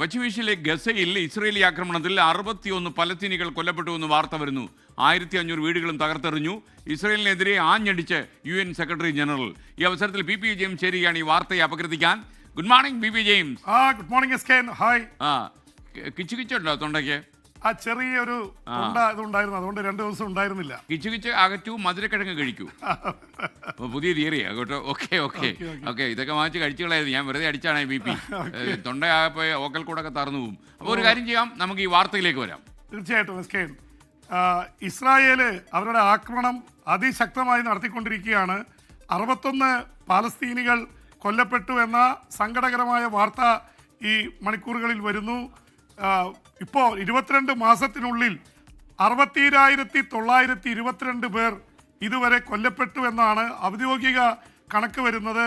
പശ്ചിമേഷ്യയിലെ ഗസയിൽ ഇസ്രയേലി ആക്രമണത്തിൽ 61 പലസ്തീനികൾ കൊല്ലപ്പെട്ടുവെന്ന് വാർത്ത വരുന്നു. 1500 വീടുകളും തകർത്തെറിഞ്ഞു. ഇസ്രയേലിനെതിരെ ആഞ്ഞടിച്ച് UN സെക്രട്ടറി ജനറൽ. ഈ അവസരത്തിൽ പി ജെയിംസ് ചേരുകയാണ് ഈ വാർത്തയെ അപകീർത്തിക്കാൻ. Good morning P James. Good morning എസ്കേൻ. ഹായ്. കിച്ചുകിച്ചുണ്ടോ തൊണ്ടയ്ക്ക്? ചെറിയൊരു ഇതുണ്ടായിരുന്നു, അതുകൊണ്ട് 2 ദിവസം ഉണ്ടായിരുന്നില്ല. കിച്ചുകിച്ച് അകറ്റൂ, മധുരക്കിഴങ്ങ് കഴിക്കൂ. പുതിയ തിയറിയാ കേട്ടോ. ഓക്കെ ഇതൊക്കെ വാങ്ങിച്ച് കഴിച്ചുകളായിരുന്നു. ഞാൻ വെറുതെ അടിച്ചാണ് BP. തൊണ്ടയാകപ്പോയി ഓക്കൽ കൂടൊക്കെ തറന്നു പോകും. അപ്പോൾ ഒരു കാര്യം ചെയ്യാം, നമുക്ക് ഈ വാർത്തയിലേക്ക് വരാം. തീർച്ചയായിട്ടും എസ്കേൻ. ഇസ്രായേല് അവരുടെ ആക്രമണം അതിശക്തമായി നടത്തിക്കൊണ്ടിരിക്കുകയാണ്. 61 പാലസ്തീനികൾ കൊല്ലപ്പെട്ടു എന്ന സങ്കടകരമായ വാർത്ത ഈ മണിക്കൂറുകളിൽ വരുന്നു. ഇപ്പോൾ 22 മാസത്തിനുള്ളിൽ 60,922 പേർ ഇതുവരെ കൊല്ലപ്പെട്ടു എന്നാണ് ഔദ്യോഗിക കണക്ക് വരുന്നത്.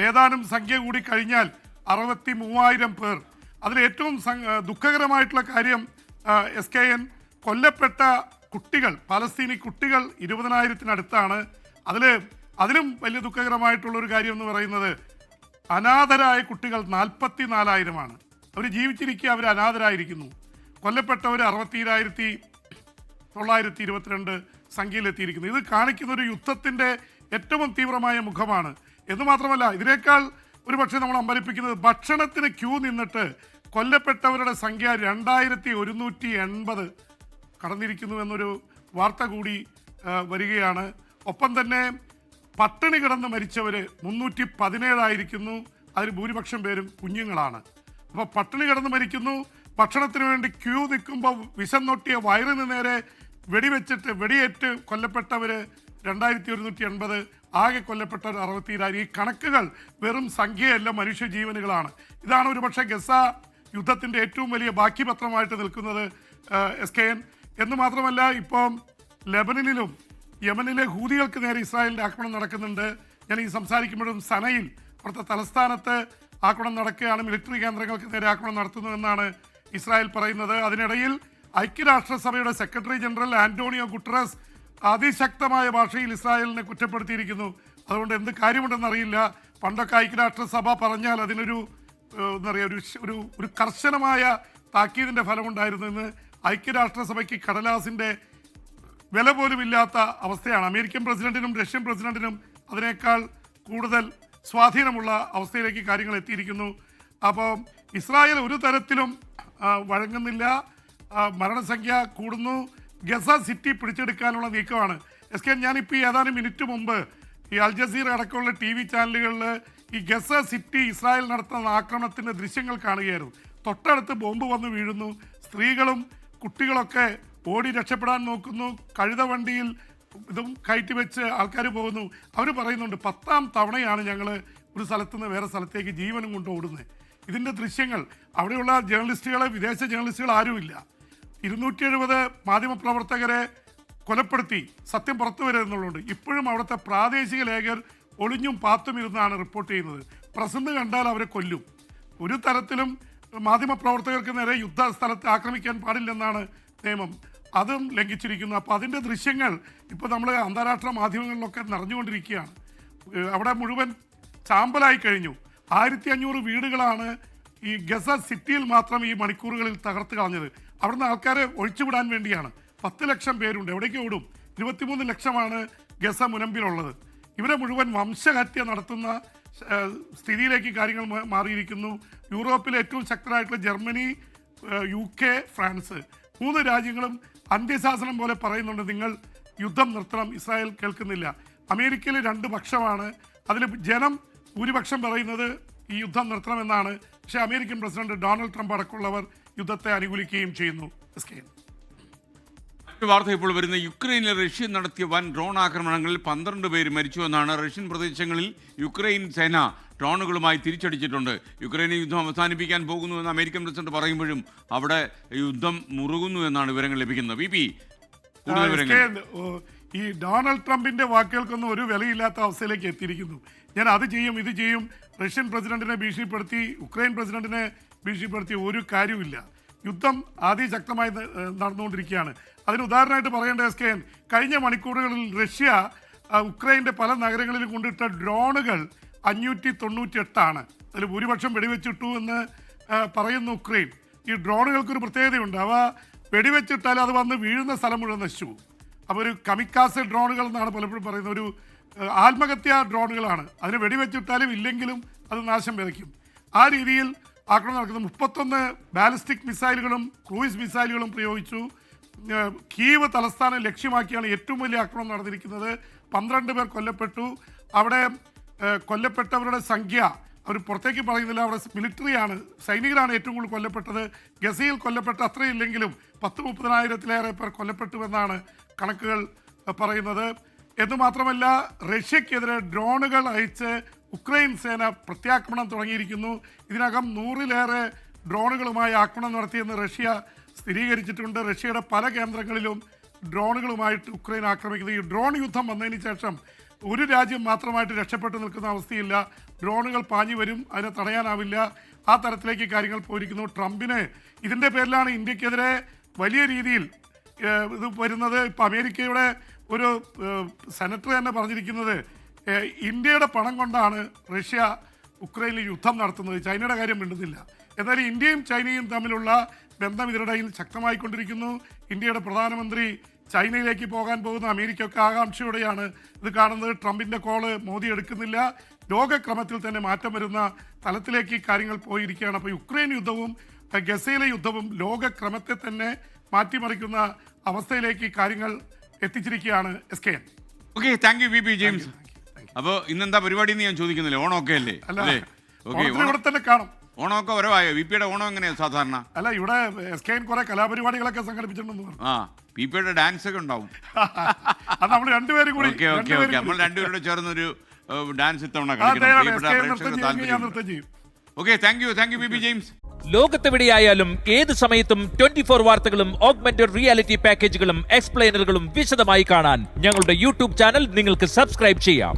ഏതാനും സംഖ്യ കൂടി കഴിഞ്ഞാൽ 63,000 പേർ. അതിൽ ഏറ്റവും ദുഃഖകരമായിട്ടുള്ള കാര്യം SKN കൊല്ലപ്പെട്ട കുട്ടികൾ, പാലസ്തീനി കുട്ടികൾ 20,000-അടുത്താണ്. അതിലും വലിയ ദുഃഖകരമായിട്ടുള്ളൊരു കാര്യം എന്ന് പറയുന്നത് അനാഥരായ കുട്ടികൾ 44,000-ആണ്. അവർ ജീവിച്ചിരിക്കുക, അവർ അനാഥരായിരിക്കുന്നു. കൊല്ലപ്പെട്ടവർ 60,922 സംഖ്യയിലെത്തിയിരിക്കുന്നു. ഇത് കാണിക്കുന്ന ഒരു യുദ്ധത്തിൻ്റെ ഏറ്റവും തീവ്രമായ മുഖമാണ്. എന്ന് മാത്രമല്ല, ഇതിനേക്കാൾ ഒരു പക്ഷേ നമ്മൾ അമ്പരിപ്പിക്കുന്നത് ഭക്ഷണത്തിന് ക്യൂ നിന്നിട്ട് കൊല്ലപ്പെട്ടവരുടെ സംഖ്യ 2,180 കടന്നിരിക്കുന്നു എന്നൊരു വാർത്ത കൂടി വരികയാണ്. ഒപ്പം തന്നെ പട്ടിണി കിടന്ന് മരിച്ചവർ 317 അതിൽ ഭൂരിപക്ഷം പേരും കുഞ്ഞുങ്ങളാണ്. അപ്പോൾ പട്ടിണി കിടന്ന് മരിക്കുന്നു. ഭക്ഷണത്തിന് വേണ്ടി ക്യൂ നിൽക്കുമ്പോൾ വിശന്നൊട്ടിയ വയറിന് നേരെ വെടിയേറ്റ് കൊല്ലപ്പെട്ടവർ 2,180, ആകെ കൊല്ലപ്പെട്ടവർ 60,000. ഈ കണക്കുകൾ വെറും സംഖ്യയല്ല, മനുഷ്യജീവനുകളാണ്. ഇതാണ് ഒരുപക്ഷെ ഗസ യുദ്ധത്തിൻ്റെ ഏറ്റവും വലിയ ബാക്കി പത്രമായിട്ട് നിൽക്കുന്നത് SKN. എന്ന് മാത്രമല്ല, ഇപ്പം ലെബനനിലും യമനിലെ ഹൂതികൾക്ക് നേരെ ഇസ്രായേലിൻ്റെ ആക്രമണം നടക്കുന്നുണ്ട്. ഞാൻ ഈ സംസാരിക്കുമ്പോഴും സനയിൽ അവിടുത്തെ തലസ്ഥാനത്ത് ആക്രമണം നടക്കുകയാണ്. മിലിറ്ററി കേന്ദ്രങ്ങൾക്ക് നേരെ ആക്രമണം നടത്തുന്നുവെന്നാണ് ഇസ്രായേൽ പറയുന്നത്. അതിനിടയിൽ ഐക്യരാഷ്ട്രസഭയുടെ സെക്രട്ടറി ജനറൽ ആന്റോണിയോ ഗുട്ടറസ് അതിശക്തമായ ഭാഷയിൽ ഇസ്രായേലിനെ കുറ്റപ്പെടുത്തിയിരിക്കുന്നു. അതുകൊണ്ട് എന്ത് കാര്യമുണ്ടെന്നറിയില്ല. പണ്ടൊക്കെ ഐക്യരാഷ്ട്രസഭ പറഞ്ഞാൽ അതിനൊരു എന്താ പറയുക, ഒരു കർശനമായ താക്കീതിൻ്റെ ഫലമുണ്ടായിരുന്നു. ഇന്ന് ഐക്യരാഷ്ട്രസഭയ്ക്ക് കടലാസിൻ്റെ വില പോലും ഇല്ലാത്ത അവസ്ഥയാണ്. അമേരിക്കൻ പ്രസിഡന്റിനും റഷ്യൻ പ്രസിഡന്റിനും അതിനേക്കാൾ കൂടുതൽ സ്വാധീനമുള്ള അവസ്ഥയിലേക്ക് കാര്യങ്ങൾ എത്തിയിരിക്കുന്നു. അപ്പോൾ ഇസ്രായേൽ ഒരു തരത്തിലും വഴങ്ങുന്നില്ല. മരണസംഖ്യ കൂടുന്നു. ഗസ സിറ്റി പിടിച്ചെടുക്കാനുള്ള നീക്കമാണ്. SKN, ഞാനിപ്പോൾ ഏതാനും മിനിറ്റ് മുമ്പ് ഈ അൽ ജസീറ അടക്കമുള്ള TV ചാനലുകളിൽ ഈ ഗസ സിറ്റി ഇസ്രായേൽ നടത്തുന്ന ആക്രമണത്തിൻ്റെ ദൃശ്യങ്ങൾ കാണുകയായിരുന്നു. തൊട്ടടുത്ത് ബോംബ് വന്ന് വീഴുന്നു. സ്ത്രീകളും കുട്ടികളൊക്കെ ഓടി രക്ഷപ്പെടാൻ നോക്കുന്നു. കഴുതവണ്ടിയിൽ ഇതും കയറ്റി വെച്ച് ആൾക്കാർ പോകുന്നു. അവർ പറയുന്നുണ്ട്, 10ാം തവണയാണ് ഞങ്ങൾ ഒരു സ്ഥലത്ത് നിന്ന് വേറെ സ്ഥലത്തേക്ക് ജീവനും കൊണ്ട് ഓടുന്നത്. ഇതിൻ്റെ ദൃശ്യങ്ങൾ, അവിടെയുള്ള ജേർണലിസ്റ്റുകളെ, വിദേശ ജേർണലിസ്റ്റുകൾ ആരുമില്ല. 270 മാധ്യമപ്രവർത്തകരെ കൊലപ്പെടുത്തി, സത്യം പുറത്തു വരുന്നുള്ളതുകൊണ്ട് ഇപ്പോഴും അവിടുത്തെ പ്രാദേശിക ലേഖകർ ഒളിഞ്ഞും പാത്തും ഇരുന്നാണ് റിപ്പോർട്ട് ചെയ്യുന്നത്. പ്രസന്റ് കണ്ടാൽ അവരെ കൊല്ലും. ഒരു തരത്തിലും മാധ്യമപ്രവർത്തകർക്ക് നേരെ യുദ്ധ സ്ഥലത്ത് ആക്രമിക്കാൻ പാടില്ലെന്നാണ് നിയമം. അതും ലംഘിച്ചിരിക്കുന്നു. അപ്പോൾ അതിൻ്റെ ദൃശ്യങ്ങൾ ഇപ്പോൾ നമ്മൾ അന്താരാഷ്ട്ര മാധ്യമങ്ങളിലൊക്കെ നിറഞ്ഞുകൊണ്ടിരിക്കുകയാണ്. അവിടെ മുഴുവൻ ചാമ്പലായി കഴിഞ്ഞു. 1500 വീടുകളാണ് ഈ ഗസ സിറ്റിയിൽ മാത്രം ഈ മണിക്കൂറുകളിൽ തകർത്ത് കളഞ്ഞത്. അവിടുന്ന് ആൾക്കാരെ ഒഴിച്ചുവിടാൻ വേണ്ടിയാണ്. 10 ലക്ഷം പേരുണ്ട്. എവിടേക്ക് ഓടും? 23 ലക്ഷമാണ് ഗസ മുനമ്പിലുള്ളത്. ഇവരെ മുഴുവൻ വംശഹത്യ നടത്തുന്ന സ്ഥിതിയിലേക്ക് കാര്യങ്ങൾ മാറിയിരിക്കുന്നു. യൂറോപ്പിലെ ഏറ്റവും ശക്തരായിട്ടുള്ള ജർമ്മനി, UK, ഫ്രാൻസ് 3 രാജ്യങ്ങളും അന്ത്യശാസനം പോലെ പറയുന്നുണ്ട്, നിങ്ങൾ യുദ്ധം നിർത്തണം. ഇസ്രായേൽ കേൾക്കുന്നില്ല. അമേരിക്കയിൽ 2 പക്ഷമാണ്. അതിൽ ജനം ഭൂരിപക്ഷം പറയുന്നത് ഈ യുദ്ധം നിർത്തണമെന്നാണ്. പക്ഷേ അമേരിക്കൻ പ്രസിഡന്റ് ഡൊണാൾഡ് ട്രംപ് അടക്കമുള്ളവർ യുദ്ധത്തെ അനുകൂലിക്കുകയും ചെയ്യുന്നു. വാർത്ത ഇപ്പോൾ വരുന്ന യുക്രൈനിൽ റഷ്യ നടത്തിയ വൻ ഡ്രോൺ ആക്രമണങ്ങളിൽ 12 പേര് മരിച്ചുവെന്നാണ്. റഷ്യൻ പ്രദേശങ്ങളിൽ യുക്രൈൻ സേന ഡ്രോണുകളുമായി തിരിച്ചടിച്ചിട്ടുണ്ട്. യുക്രൈനിൽ യുദ്ധം അവസാനിപ്പിക്കാൻ പോകുന്നുവെന്ന് അമേരിക്കൻ പ്രസിഡന്റ് പറയുമ്പോഴും അവിടെ യുദ്ധം മുറുകുന്നു എന്നാണ് വിവരങ്ങൾ ലഭിക്കുന്നത്. കൂടുതൽ വിവരങ്ങൾ. ഈ ഡൊണാൾഡ് ട്രംപിന്റെ വാക്കുകൾക്കൊന്നും ഒരു വിലയില്ലാത്ത അവസ്ഥയിലേക്ക് എത്തിയിരിക്കുന്നു. ഞാൻ അത് ചെയ്യും, ഇത് ചെയ്യും, റഷ്യൻ പ്രസിഡന്റിനെ ഭീഷണിപ്പെടുത്തി, യുക്രൈൻ പ്രസിഡന്റിനെ ഭീഷണിപ്പെടുത്തി ഒരു കാര്യമില്ല. യുദ്ധം അതിശക്തമായി നടന്നുകൊണ്ടിരിക്കുകയാണ്. അതിന് ഉദാഹരണമായിട്ട് പറയേണ്ട SKN, കഴിഞ്ഞ മണിക്കൂറുകളിൽ റഷ്യ ഉക്രൈൻ്റെ പല നഗരങ്ങളിലും കൊണ്ടിട്ട ഡ്രോണുകൾ 598 അതിൽ ഭൂരിപക്ഷം വെടിവെച്ചിട്ടു എന്ന് പറയുന്നു ഉക്രൈൻ. ഈ ഡ്രോണുകൾക്കൊരു പ്രത്യേകതയുണ്ട്, അവ വെടിവെച്ചിട്ടാൽ അത് വന്ന് വീഴുന്ന സ്ഥലം മുഴുവൻ നശിച്ചു. അപ്പോൾ ഒരു കമിക്കാസ് ഡ്രോണുകൾ എന്നാണ് പലപ്പോഴും പറയുന്നത്, ഒരു ആത്മഹത്യാ ഡ്രോണുകളാണ്. അതിന് വെടിവെച്ചിട്ടാലും ഇല്ലെങ്കിലും അത് നാശം വിതയ്ക്കും. ആ രീതിയിൽ ആക്രമണം നടക്കുന്നത്. 31 ബാലിസ്റ്റിക് മിസൈലുകളും ക്രൂയിസ് മിസൈലുകളും പ്രയോഗിച്ചു. കീവ് തലസ്ഥാനം ലക്ഷ്യമാക്കിയാണ് ഏറ്റവും വലിയ ആക്രമണം നടന്നിരിക്കുന്നത്. 12 പേർ കൊല്ലപ്പെട്ടു. അവിടെ കൊല്ലപ്പെട്ടവരുടെ സംഖ്യ അവർ പുറത്തേക്ക് പറയുന്നില്ല. അവിടെ മിലിറ്ററിയാണ്, സൈനികരാണ് ഏറ്റവും കൂടുതൽ കൊല്ലപ്പെട്ടത്. ഗസയിൽ കൊല്ലപ്പെട്ട അത്രയില്ലെങ്കിലും 10-30,000-ലേറെ പേർ കൊല്ലപ്പെട്ടുവെന്നാണ് കണക്കുകൾ പറയുന്നത്. എന്നുമാത്രമല്ല, റഷ്യക്കെതിരെ ഡ്രോണുകൾ അയച്ച് ഉക്രൈൻ സേന പ്രത്യാക്രമണം തുടങ്ങിയിരിക്കുന്നു. ഇതിനകം 100-ലേറെ ഡ്രോണുകളുമായി ആക്രമണം നടത്തിയെന്ന് റഷ്യ സ്ഥിരീകരിച്ചിട്ടുണ്ട്. റഷ്യയുടെ പല കേന്ദ്രങ്ങളിലും ഡ്രോണുകളുമായിട്ട് ഉക്രൈൻ ആക്രമിക്കുന്നത്. ഈ ഡ്രോൺ യുദ്ധം വന്നതിന് ശേഷം ഒരു രാജ്യം മാത്രമായിട്ട് രക്ഷപ്പെട്ടു നിൽക്കുന്ന അവസ്ഥയില്ല. ഡ്രോണുകൾ പാഞ്ഞു വരും, അതിനെ തടയാനാവില്ല. ആ തരത്തിലേക്ക് കാര്യങ്ങൾ പോയിരിക്കുന്നു. ട്രംപിന് ഇതിൻ്റെ പേരിലാണ് ഇന്ത്യക്കെതിരെ വലിയ രീതിയിൽ ഇത് വരുന്നത്. ഇപ്പോൾ അമേരിക്കയുടെ ഒരു സെനറ്റർ തന്നെ പറഞ്ഞിരിക്കുന്നത് ഇന്ത്യയുടെ പണം കൊണ്ടാണ് റഷ്യ ഉക്രൈനിൽ യുദ്ധം നടത്തുന്നത്, ചൈനയുടെ കാര്യം മിണ്ടുന്നില്ല. എന്നാൽ ഇന്ത്യയും ചൈനയും തമ്മിലുള്ള ബന്ധം ഇതിനിടയിൽ ശക്തമായിക്കൊണ്ടിരിക്കുന്നു. ഇന്ത്യയുടെ പ്രധാനമന്ത്രി ചൈനയിലേക്ക് പോകാൻ പോകുന്ന അമേരിക്കയൊക്കെ ആകാംക്ഷയോടെയാണ് ഇത് കാണുന്നത്. ട്രംപിൻ്റെ കോള് മോദി എടുക്കുന്നില്ല. ലോകക്രമത്തിൽ തന്നെ മാറ്റം വരുന്ന തലത്തിലേക്ക് കാര്യങ്ങൾ പോയിരിക്കുകയാണ്. അപ്പോൾ യുക്രൈൻ യുദ്ധവും ഗസയിലെ യുദ്ധവും ലോകക്രമത്തെ തന്നെ മാറ്റിമറിക്കുന്ന അവസ്ഥയിലേക്ക് കാര്യങ്ങൾ എത്തിച്ചിരിക്കുകയാണ്. SKN. Okay, thank you VP James. അപ്പോൾ ഇന്നെന്താ പരിപാടി എന്ന് ഞാൻ ചോദിക്കുന്നില്ല, ഓണമൊക്കെ അല്ലേ? ഓക്കെ, ഇവിടെ തന്നെ കാണും. ഓണമൊക്കെ വരവായോ? VPയുടെ ഓണം എങ്ങനെയാണ് സാധാരണ? അല്ല, ഇവിടെ SKN കുറെ കലാപരിപാടികളൊക്കെ സംഘടിപ്പിച്ചിട്ടുണ്ടെന്ന് പറഞ്ഞു. ആ, VPയുടെ ഡാൻസ് ഒക്കെ ഉണ്ടാവും. അത് നമ്മൾ രണ്ടുപേരും കൂടി നമ്മൾ രണ്ടുപേരോട് ചേർന്നൊരു ഡാൻസ് ഇത്തവണ കളിക്കണം. Okay, thank you VP James. ലോകത്തെവിടെയായാലും ഏത് സമയത്തും 24 വാർത്തകളും ഓഗ്മെന്റഡ് റിയാലിറ്റി പാക്കേജുകളും എക്സ്പ്ലെയിനറുകളും വിശദമായി കാണാൻ ഞങ്ങളുടെ യൂട്യൂബ് ചാനൽ നിങ്ങൾക്ക് സബ്സ്ക്രൈബ് ചെയ്യാം.